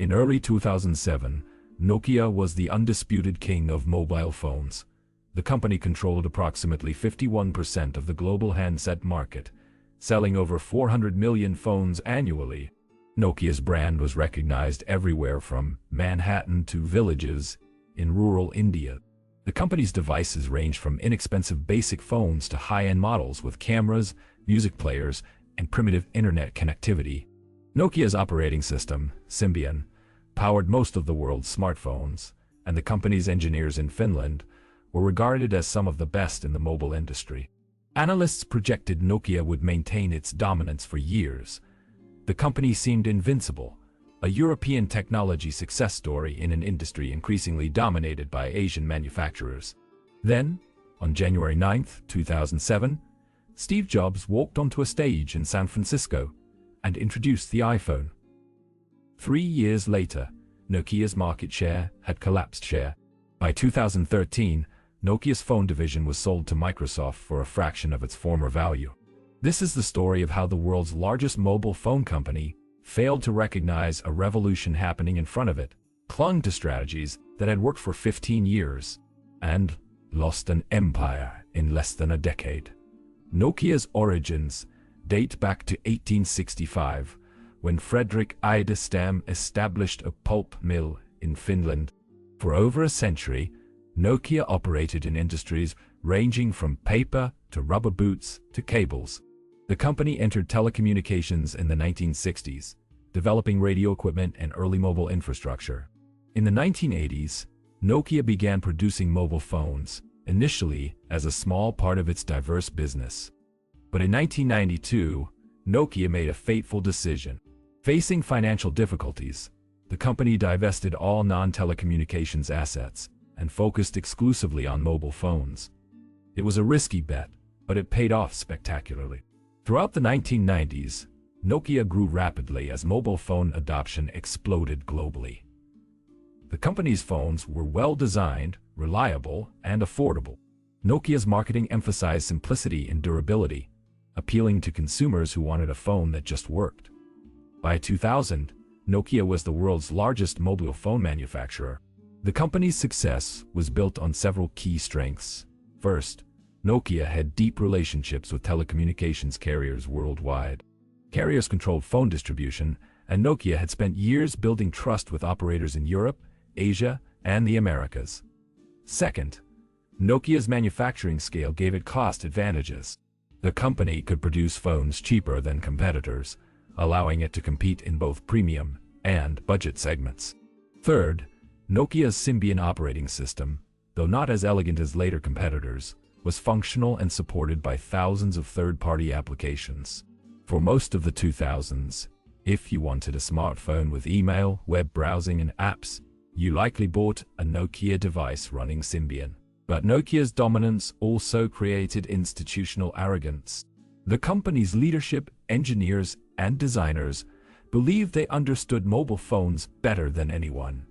In early 2007, Nokia was the undisputed king of mobile phones. The company controlled approximately 51% of the global handset market, selling over 400 million phones annually. Nokia's brand was recognized everywhere from Manhattan to villages in rural India. The company's devices ranged from inexpensive basic phones to high-end models with cameras, music players, and primitive internet connectivity. Nokia's operating system, Symbian, powered most of the world's smartphones, and the company's engineers in Finland were regarded as some of the best in the mobile industry. Analysts projected Nokia would maintain its dominance for years. The company seemed invincible, a European technology success story in an industry increasingly dominated by Asian manufacturers. Then, on January 9, 2007, Steve Jobs walked onto a stage in San Francisco and introduced the iPhone. 3 years later, Nokia's market share had collapsed. By 2013, Nokia's phone division was sold to Microsoft for a fraction of its former value. This is the story of how the world's largest mobile phone company failed to recognize a revolution happening in front of it, clung to strategies that had worked for 15 years, and lost an empire in less than a decade. Nokia's origins date back to 1865, when Fredrik Idestam established a pulp mill in Finland. For over a century, Nokia operated in industries ranging from paper to rubber boots to cables. The company entered telecommunications in the 1960s, developing radio equipment and early mobile infrastructure. In the 1980s, Nokia began producing mobile phones, initially as a small part of its diverse business. But in 1992, Nokia made a fateful decision. Facing financial difficulties, the company divested all non-telecommunications assets and focused exclusively on mobile phones. It was a risky bet, but it paid off spectacularly. Throughout the 1990s, Nokia grew rapidly as mobile phone adoption exploded globally. The company's phones were well-designed, reliable, and affordable. Nokia's marketing emphasized simplicity and durability, appealing to consumers who wanted a phone that just worked. By 2000, Nokia was the world's largest mobile phone manufacturer. The company's success was built on several key strengths. First, Nokia had deep relationships with telecommunications carriers worldwide. Carriers controlled phone distribution, and Nokia had spent years building trust with operators in Europe, Asia, and the Americas. Second, Nokia's manufacturing scale gave it cost advantages. The company could produce phones cheaper than competitors, allowing it to compete in both premium and budget segments. Third, Nokia's Symbian operating system, though not as elegant as later competitors, was functional and supported by thousands of third-party applications. For most of the 2000s, if you wanted a smartphone with email, web browsing, and apps, you likely bought a Nokia device running Symbian. But Nokia's dominance also created institutional arrogance. The company's leadership, engineers, and designers believed they understood mobile phones better than anyone.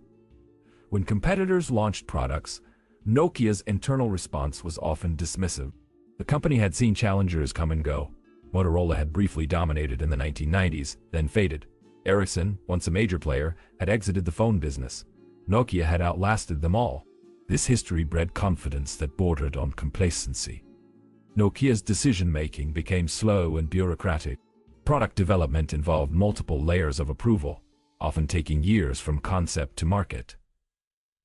When competitors launched products, Nokia's internal response was often dismissive. The company had seen challengers come and go. Motorola had briefly dominated in the 1990s, then faded. Ericsson, once a major player, had exited the phone business. Nokia had outlasted them all. This history bred confidence that bordered on complacency. Nokia's decision-making became slow and bureaucratic. Product development involved multiple layers of approval, often taking years from concept to market.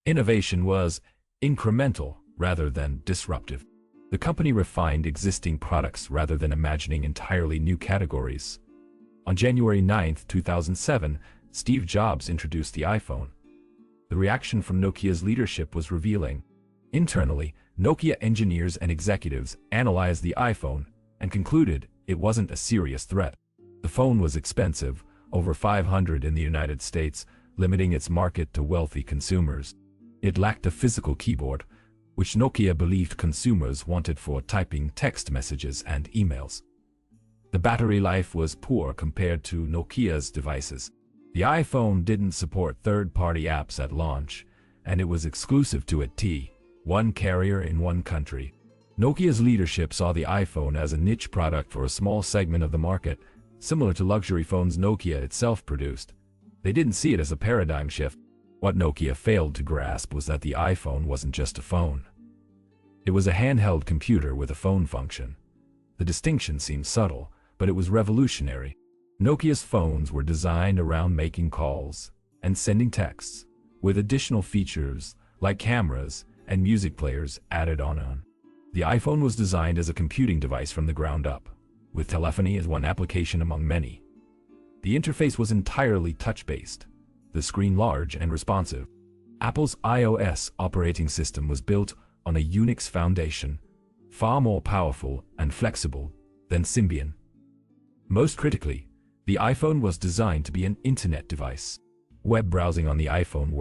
Innovation was incremental rather than disruptive. The company refined existing products rather than imagining entirely new categories. On January 9, 2007, Steve Jobs introduced the iPhone. The reaction from Nokia's leadership was revealing. Internally, Nokia engineers and executives analyzed the iPhone and concluded it wasn't a serious threat. The phone was expensive, over $500 in the United States, limiting its market to wealthy consumers. It lacked a physical keyboard, which Nokia believed consumers wanted for typing text messages and emails. The battery life was poor compared to Nokia's devices. The iPhone didn't support third-party apps at launch, and it was exclusive to one carrier in one country. Nokia's leadership saw the iPhone as a niche product for a small segment of the market, similar to luxury phones Nokia itself produced. They didn't see it as a paradigm shift. What Nokia failed to grasp was that the iPhone wasn't just a phone. It was a handheld computer with a phone function. The distinction seemed subtle, but it was revolutionary. Nokia's phones were designed around making calls and sending texts, with additional features like cameras and music players added on. The iPhone was designed as a computing device from the ground up, with telephony as one application among many. The interface was entirely touch-based, the screen large and responsive. Apple's iOS operating system was built on a Unix foundation, far more powerful and flexible than Symbian. Most critically, the iPhone was designed to be an internet device. Web browsing on the iPhone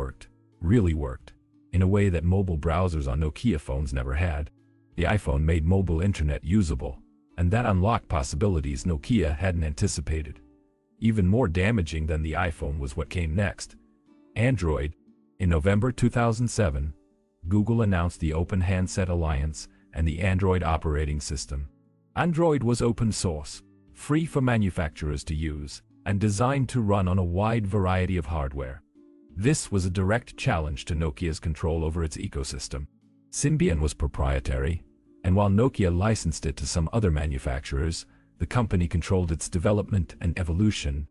really worked, in a way that mobile browsers on Nokia phones never had. The iPhone made mobile internet usable, and that unlocked possibilities Nokia hadn't anticipated. Even more damaging than the iPhone was what came next: Android. In November 2007, Google announced the Open Handset Alliance and the Android operating system. Android was open source, free for manufacturers to use, and designed to run on a wide variety of hardware. This was a direct challenge to Nokia's control over its ecosystem. Symbian was proprietary, and while Nokia licensed it to some other manufacturers, the company controlled its development and evolution.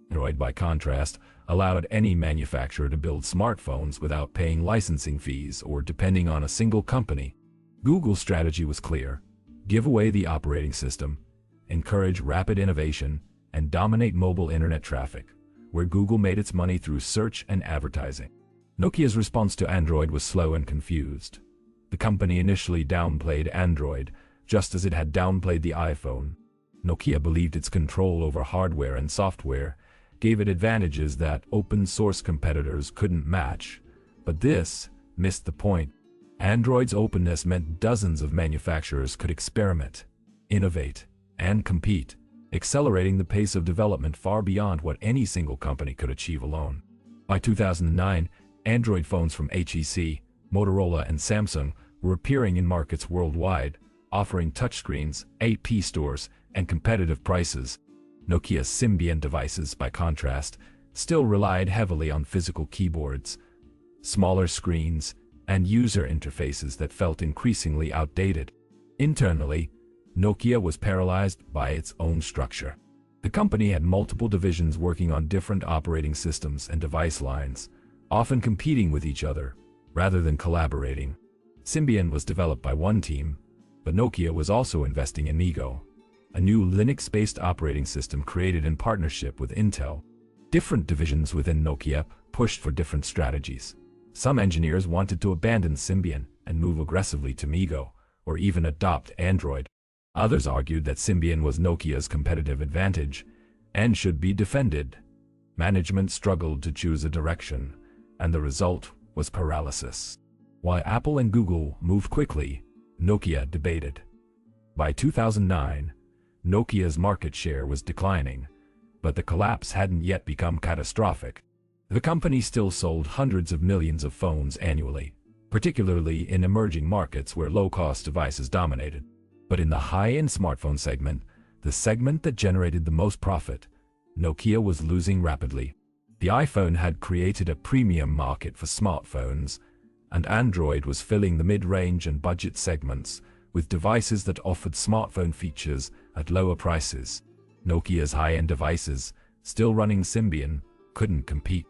Android, by contrast, allowed any manufacturer to build smartphones without paying licensing fees or depending on a single company. Google's strategy was clear: give away the operating system, encourage rapid innovation, and dominate mobile internet traffic, where Google made its money through search and advertising. Nokia's response to Android was slow and confused. The company initially downplayed Android, just as it had downplayed the iPhone. Nokia believed its control over hardware and software gave it advantages that open-source competitors couldn't match. But this missed the point. Android's openness meant dozens of manufacturers could experiment, innovate, and compete, accelerating the pace of development far beyond what any single company could achieve alone. By 2009, Android phones from HTC, Motorola, and Samsung were appearing in markets worldwide, offering touchscreens, app stores, and competitive prices. Nokia's Symbian devices, by contrast, still relied heavily on physical keyboards, smaller screens, and user interfaces that felt increasingly outdated. Internally, Nokia was paralyzed by its own structure. The company had multiple divisions working on different operating systems and device lines, often competing with each other rather than collaborating. Symbian was developed by one team, but Nokia was also investing in MeeGo, a new Linux-based operating system created in partnership with Intel. Different divisions within Nokia pushed for different strategies. Some engineers wanted to abandon Symbian and move aggressively to MeeGo, or even adopt Android. Others argued that Symbian was Nokia's competitive advantage and should be defended. Management struggled to choose a direction, and the result was paralysis. While Apple and Google moved quickly, Nokia debated. By 2009, Nokia's market share was declining, but the collapse hadn't yet become catastrophic. The company still sold hundreds of millions of phones annually, particularly in emerging markets where low-cost devices dominated. But in the high-end smartphone segment, the segment that generated the most profit, Nokia was losing rapidly. The iPhone had created a premium market for smartphones, and Android was filling the mid-range and budget segments with devices that offered smartphone features at lower prices. Nokia's high-end devices, still running Symbian, couldn't compete.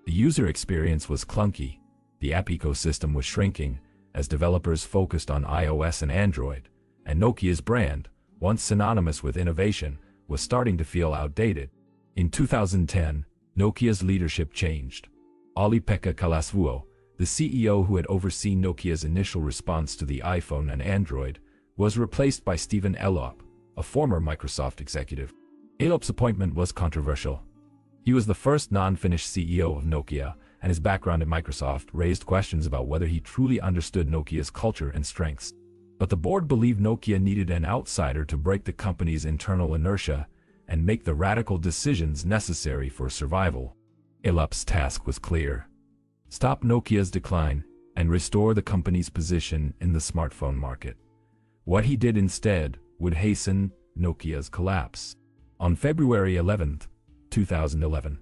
The user experience was clunky, the app ecosystem was shrinking as developers focused on iOS and Android, and Nokia's brand, once synonymous with innovation, was starting to feel outdated. In 2010, Nokia's leadership changed. Olli-Pekka Kalasvuo, the CEO who had overseen Nokia's initial response to the iPhone and Android, was replaced by Stephen Elop, a former Microsoft executive. Elop's appointment was controversial. He was the first non-Finnish CEO of Nokia, and his background at Microsoft raised questions about whether he truly understood Nokia's culture and strengths. But the board believed Nokia needed an outsider to break the company's internal inertia and make the radical decisions necessary for survival. Elop's task was clear: stop Nokia's decline and restore the company's position in the smartphone market. What he did instead would hasten Nokia's collapse. On February 11, 2011,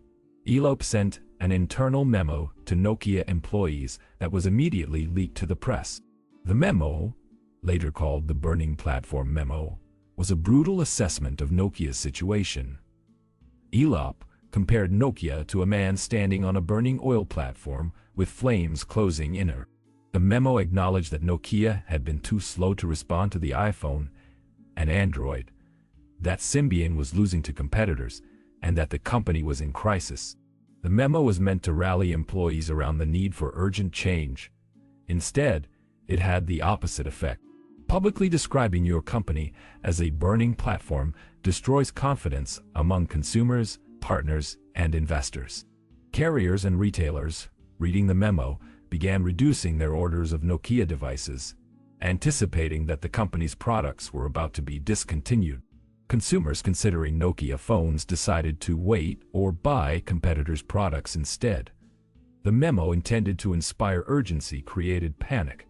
Elope sent an internal memo to Nokia employees that was immediately leaked to the press. The memo, later called the Burning Platform Memo, was a brutal assessment of Nokia's situation. Elope compared Nokia to a man standing on a burning oil platform with flames closing in her. The memo acknowledged that Nokia had been too slow to respond to the iPhone and Android, that Symbian was losing to competitors, and that the company was in crisis. The memo was meant to rally employees around the need for urgent change. Instead, it had the opposite effect. Publicly describing your company as a burning platform destroys confidence among consumers, partners, and investors. Carriers and retailers, reading the memo, began reducing their orders of Nokia devices, anticipating that the company's products were about to be discontinued. Consumers considering Nokia phones decided to wait or buy competitors' products instead. The memo, intended to inspire urgency, created panic.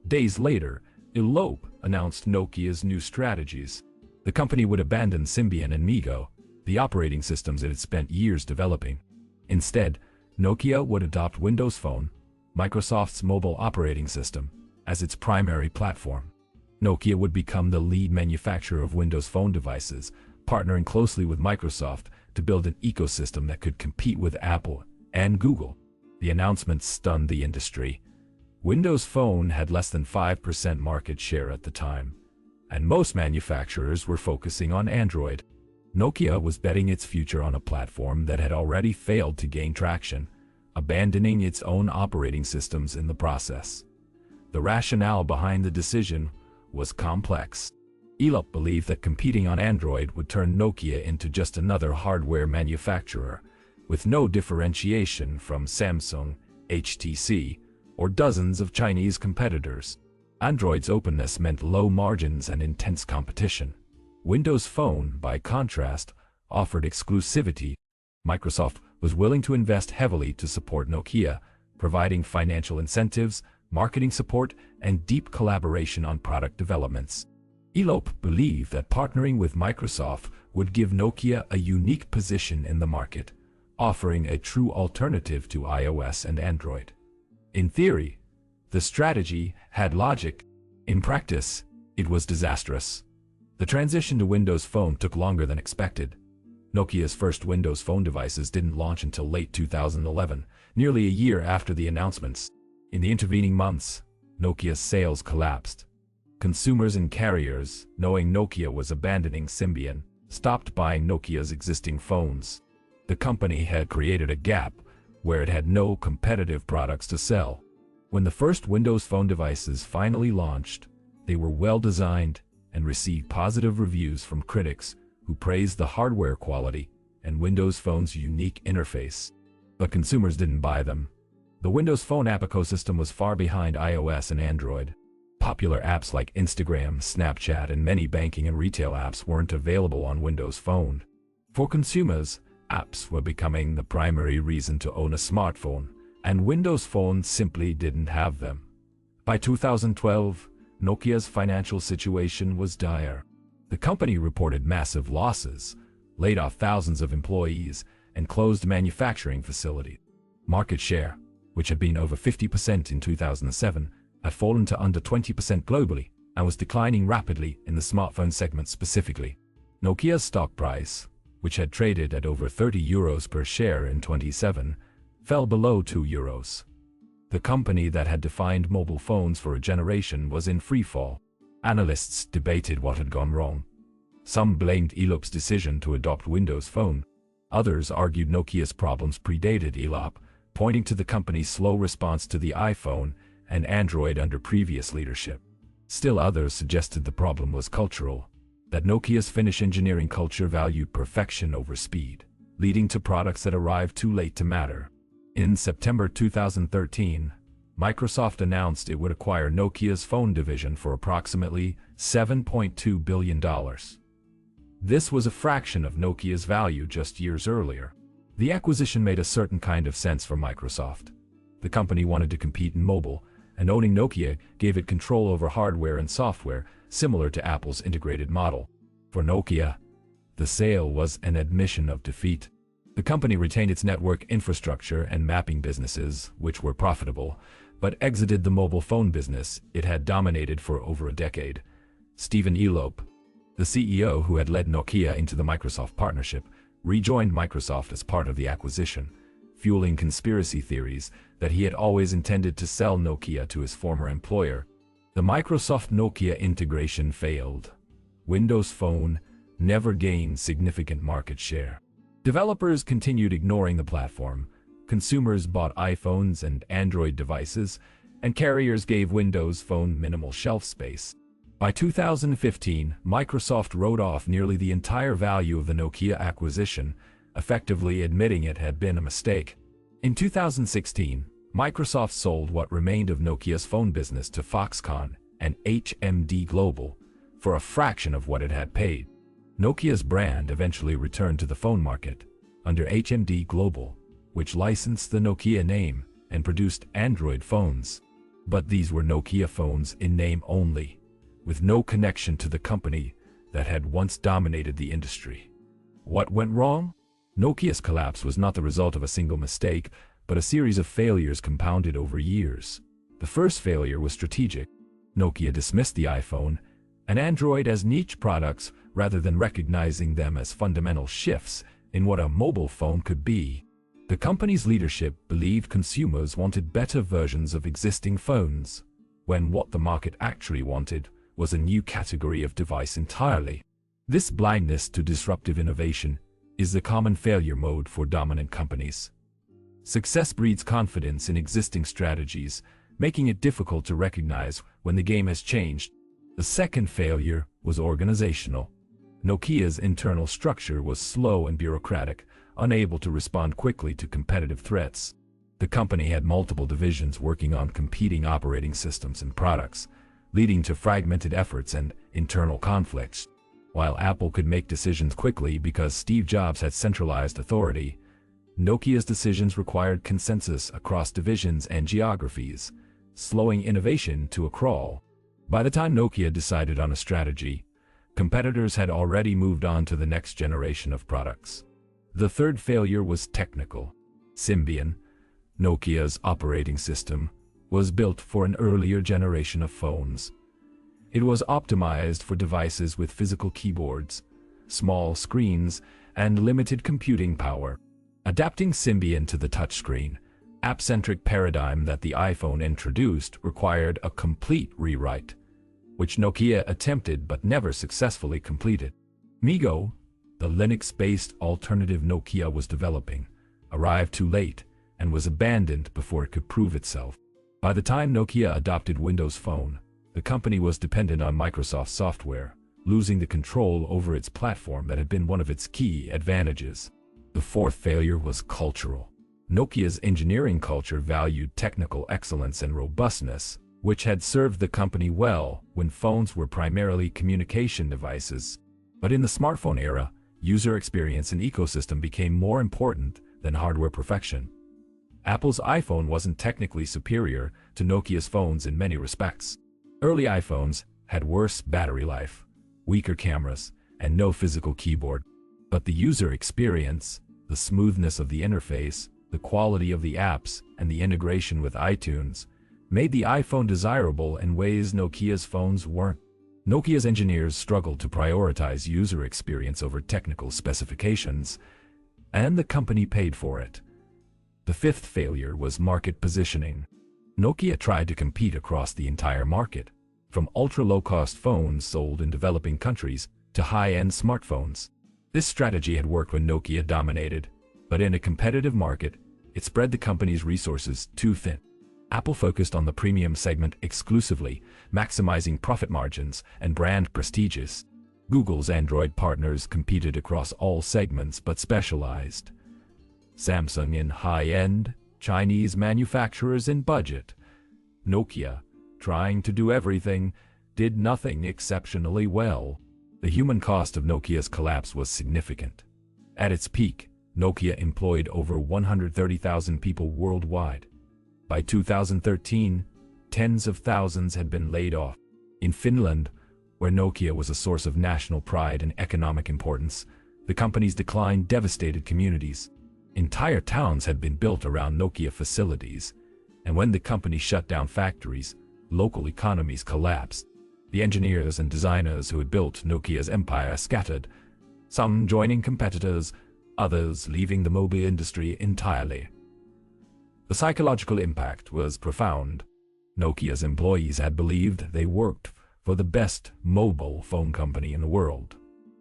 Days later, Elope announced Nokia's new strategies. The company would abandon Symbian and MeeGo, the operating systems it had spent years developing. Instead, Nokia would adopt Windows Phone, Microsoft's mobile operating system, as its primary platform. Nokia would become the lead manufacturer of Windows Phone devices, partnering closely with Microsoft to build an ecosystem that could compete with Apple and Google. The announcement stunned the industry. Windows Phone had less than 5% market share at the time, and most manufacturers were focusing on Android. Nokia was betting its future on a platform that had already failed to gain traction, abandoning its own operating systems in the process. The rationale behind the decision was complex. Elope believed that competing on Android would turn Nokia into just another hardware manufacturer, with no differentiation from Samsung, HTC, or dozens of Chinese competitors. Android's openness meant low margins and intense competition. Windows Phone, by contrast, offered exclusivity. Microsoft was willing to invest heavily to support Nokia, providing financial incentives, marketing support, and deep collaboration on product developments. Elope believed that partnering with Microsoft would give Nokia a unique position in the market, offering a true alternative to iOS and Android. In theory, the strategy had logic. In practice, it was disastrous. The transition to Windows Phone took longer than expected. Nokia's first Windows Phone devices didn't launch until late 2011, nearly a year after the announcements. In the intervening months, Nokia's sales collapsed. Consumers and carriers, knowing Nokia was abandoning Symbian, stopped buying Nokia's existing phones. The company had created a gap where it had no competitive products to sell. When the first Windows Phone devices finally launched, they were well designed and received positive reviews from critics who praised the hardware quality and Windows Phone's unique interface. But consumers didn't buy them. The Windows Phone app ecosystem was far behind iOS and Android. Popular apps like Instagram, Snapchat, and many banking and retail apps weren't available on Windows Phone. For consumers, apps were becoming the primary reason to own a smartphone, and Windows Phone simply didn't have them. By 2012, Nokia's financial situation was dire. The company reported massive losses, laid off thousands of employees, and closed manufacturing facilities. Market share, which had been over 50% in 2007, had fallen to under 20% globally and was declining rapidly in the smartphone segment specifically. Nokia's stock price, which had traded at over €30 per share in 2007, fell below €2. The company that had defined mobile phones for a generation was in freefall. Analysts debated what had gone wrong. Some blamed Elope's decision to adopt Windows Phone. Others argued Nokia's problems predated Elope, pointing to the company's slow response to the iPhone and Android under previous leadership. Still others suggested the problem was cultural, that Nokia's Finnish engineering culture valued perfection over speed, leading to products that arrived too late to matter. In September 2013, Microsoft announced it would acquire Nokia's phone division for approximately $7.2 billion. This was a fraction of Nokia's value just years earlier. The acquisition made a certain kind of sense for Microsoft. The company wanted to compete in mobile, and owning Nokia gave it control over hardware and software, similar to Apple's integrated model. For Nokia, the sale was an admission of defeat. The company retained its network infrastructure and mapping businesses, which were profitable, but exited the mobile phone business it had dominated for over a decade. Stephen Elop, the CEO who had led Nokia into the Microsoft partnership, rejoined Microsoft as part of the acquisition, fueling conspiracy theories that he had always intended to sell Nokia to his former employer. The Microsoft-Nokia integration failed. Windows Phone never gained significant market share. Developers continued ignoring the platform, consumers bought iPhones and Android devices, and carriers gave Windows Phone minimal shelf space. By 2015, Microsoft wrote off nearly the entire value of the Nokia acquisition, effectively admitting it had been a mistake. In 2016, Microsoft sold what remained of Nokia's phone business to Foxconn and HMD Global for a fraction of what it had paid. Nokia's brand eventually returned to the phone market under HMD Global, which licensed the Nokia name and produced Android phones. But these were Nokia phones in name only, with no connection to the company that had once dominated the industry. What went wrong? Nokia's collapse was not the result of a single mistake, but a series of failures compounded over years. The first failure was strategic. Nokia dismissed the iPhone and Android as niche products rather than recognizing them as fundamental shifts in what a mobile phone could be. The company's leadership believed consumers wanted better versions of existing phones, when what the market actually wanted was a new category of device entirely. This blindness to disruptive innovation is the common failure mode for dominant companies. Success breeds confidence in existing strategies, making it difficult to recognize when the game has changed. The second failure was organizational. Nokia's internal structure was slow and bureaucratic, unable to respond quickly to competitive threats. The company had multiple divisions working on competing operating systems and products, leading to fragmented efforts and internal conflicts. While Apple could make decisions quickly because Steve Jobs had centralized authority, Nokia's decisions required consensus across divisions and geographies, slowing innovation to a crawl. By the time Nokia decided on a strategy, competitors had already moved on to the next generation of products. The third failure was technical. Symbian, Nokia's operating system, was built for an earlier generation of phones. It was optimized for devices with physical keyboards, small screens, and limited computing power. Adapting Symbian to the touchscreen, app-centric paradigm that the iPhone introduced required a complete rewrite, which Nokia attempted but never successfully completed. MeeGo, the Linux-based alternative Nokia was developing, arrived too late and was abandoned before it could prove itself. By the time Nokia adopted Windows Phone, the company was dependent on Microsoft software, losing the control over its platform that had been one of its key advantages. The fourth failure was cultural. Nokia's engineering culture valued technical excellence and robustness, which had served the company well when phones were primarily communication devices. But in the smartphone era, user experience and ecosystem became more important than hardware perfection. Apple's iPhone wasn't technically superior to Nokia's phones in many respects. Early iPhones had worse battery life, weaker cameras, and no physical keyboard. But the user experience, the smoothness of the interface, the quality of the apps, and the integration with iTunes made the iPhone desirable in ways Nokia's phones weren't. Nokia's engineers struggled to prioritize user experience over technical specifications, and the company paid for it. The fifth failure was market positioning. Nokia tried to compete across the entire market, from ultra-low-cost phones sold in developing countries to high-end smartphones. This strategy had worked when Nokia dominated, but in a competitive market, it spread the company's resources too thin. Apple focused on the premium segment exclusively, maximizing profit margins and brand prestige. Google's Android partners competed across all segments but specialized. Samsung in high-end, Chinese manufacturers in budget. Nokia, trying to do everything, did nothing exceptionally well. The human cost of Nokia's collapse was significant. At its peak, Nokia employed over 130,000 people worldwide. By 2013, tens of thousands had been laid off. In Finland, where Nokia was a source of national pride and economic importance, the company's decline devastated communities. Entire towns had been built around Nokia facilities, and when the company shut down factories, local economies collapsed. The engineers and designers who had built Nokia's empire scattered, some joining competitors, others leaving the mobile industry entirely. The psychological impact was profound. Nokia's employees had believed they worked for the best mobile phone company in the world.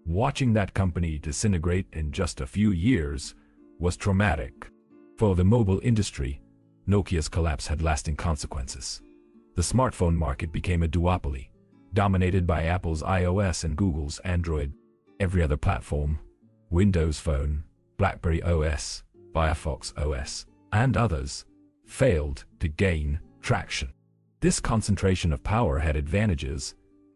Watching that company disintegrate in just a few years was traumatic. For the mobile industry, Nokia's collapse had lasting consequences. The smartphone market became a duopoly, dominated by Apple's iOS and Google's Android. Every other platform, Windows Phone, BlackBerry OS, Firefox OS, and others, failed to gain traction. This concentration of power had advantages.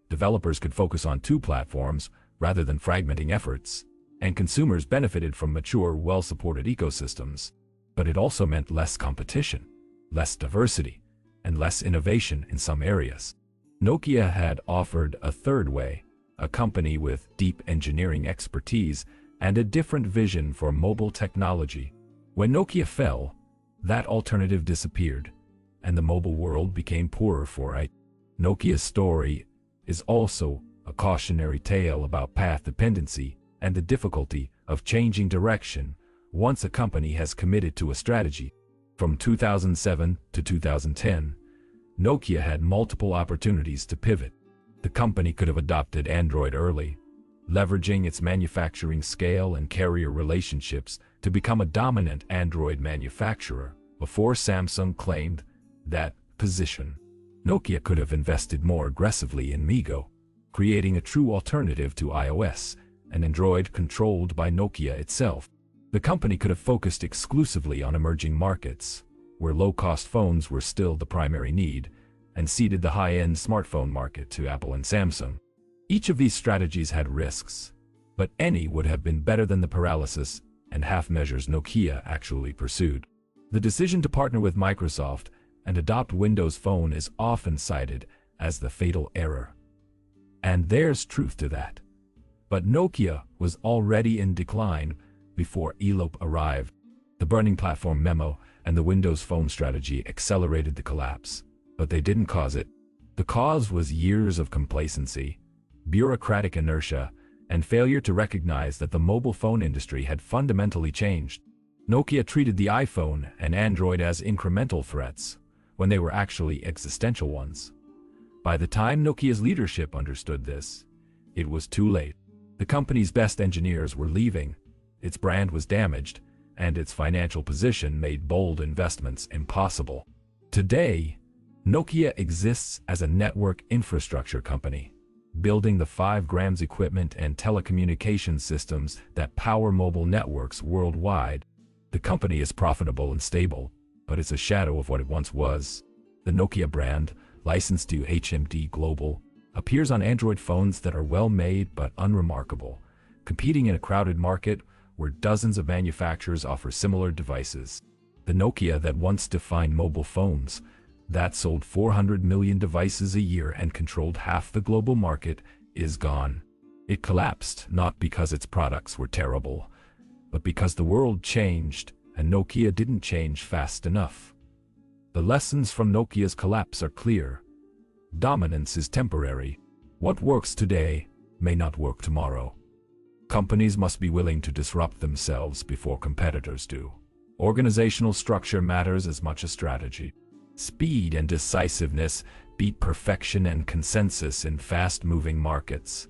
Developers could focus on two platforms rather than fragmenting efforts, and consumers benefited from mature, well-supported ecosystems. But it also meant less competition, less diversity, and less innovation in some areas. Nokia had offered a third way, a company with deep engineering expertise and a different vision for mobile technology. When Nokia fell, that alternative disappeared, and the mobile world became poorer for it. Nokia's story is also a cautionary tale about path dependency and the difficulty of changing direction once a company has committed to a strategy. From 2007 to 2010, Nokia had multiple opportunities to pivot. The company could have adopted Android early, leveraging its manufacturing scale and carrier relationships to become a dominant Android manufacturer before Samsung claimed that position. Nokia could have invested more aggressively in MeeGo, creating a true alternative to iOS, an Android controlled by Nokia itself. The company could have focused exclusively on emerging markets, where low-cost phones were still the primary need, and ceded the high-end smartphone market to Apple and Samsung. Each of these strategies had risks, but any would have been better than the paralysis and half measures Nokia actually pursued. The decision to partner with Microsoft and adopt Windows Phone is often cited as the fatal error. And there's truth to that. But Nokia was already in decline before Elope arrived. The burning platform memo and the Windows Phone strategy accelerated the collapse, but they didn't cause it. The cause was years of complacency, bureaucratic inertia, and failure to recognize that the mobile phone industry had fundamentally changed. Nokia treated the iPhone and Android as incremental threats, when they were actually existential ones. By the time Nokia's leadership understood this, it was too late. The company's best engineers were leaving, its brand was damaged, and its financial position made bold investments impossible. Today, Nokia exists as a network infrastructure company, building the 5G equipment and telecommunication systems that power mobile networks worldwide. The company is profitable and stable, but it's a shadow of what it once was. The Nokia brand, licensed to HMD Global, appears on Android phones that are well-made but unremarkable, competing in a crowded market where dozens of manufacturers offer similar devices. The Nokia that once defined mobile phones, that sold 400 million devices a year and controlled half the global market, is gone. It collapsed not because its products were terrible, but because the world changed and Nokia didn't change fast enough. The lessons from Nokia's collapse are clear. Dominance is temporary. What works today may not work tomorrow. Companies must be willing to disrupt themselves before competitors do. Organizational structure matters as much as strategy. Speed and decisiveness beat perfection and consensus in fast-moving markets.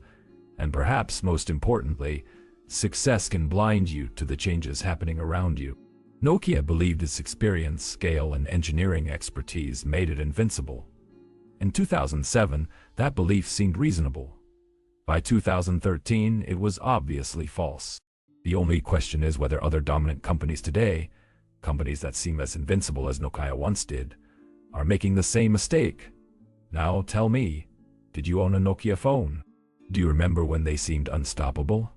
And perhaps most importantly, success can blind you to the changes happening around you. Nokia believed its experience, scale, and engineering expertise made it invincible. In 2007, that belief seemed reasonable. By 2013, it was obviously false. The only question is whether other dominant companies today, companies that seem as invincible as Nokia once did, are making the same mistake. Now tell me, did you own a Nokia phone? Do you remember when they seemed unstoppable?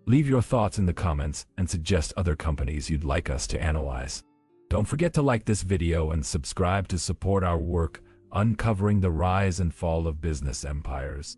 Leave your thoughts in the comments and suggest other companies you'd like us to analyze. Don't forget to like this video and subscribe to support our work uncovering the rise and fall of business empires.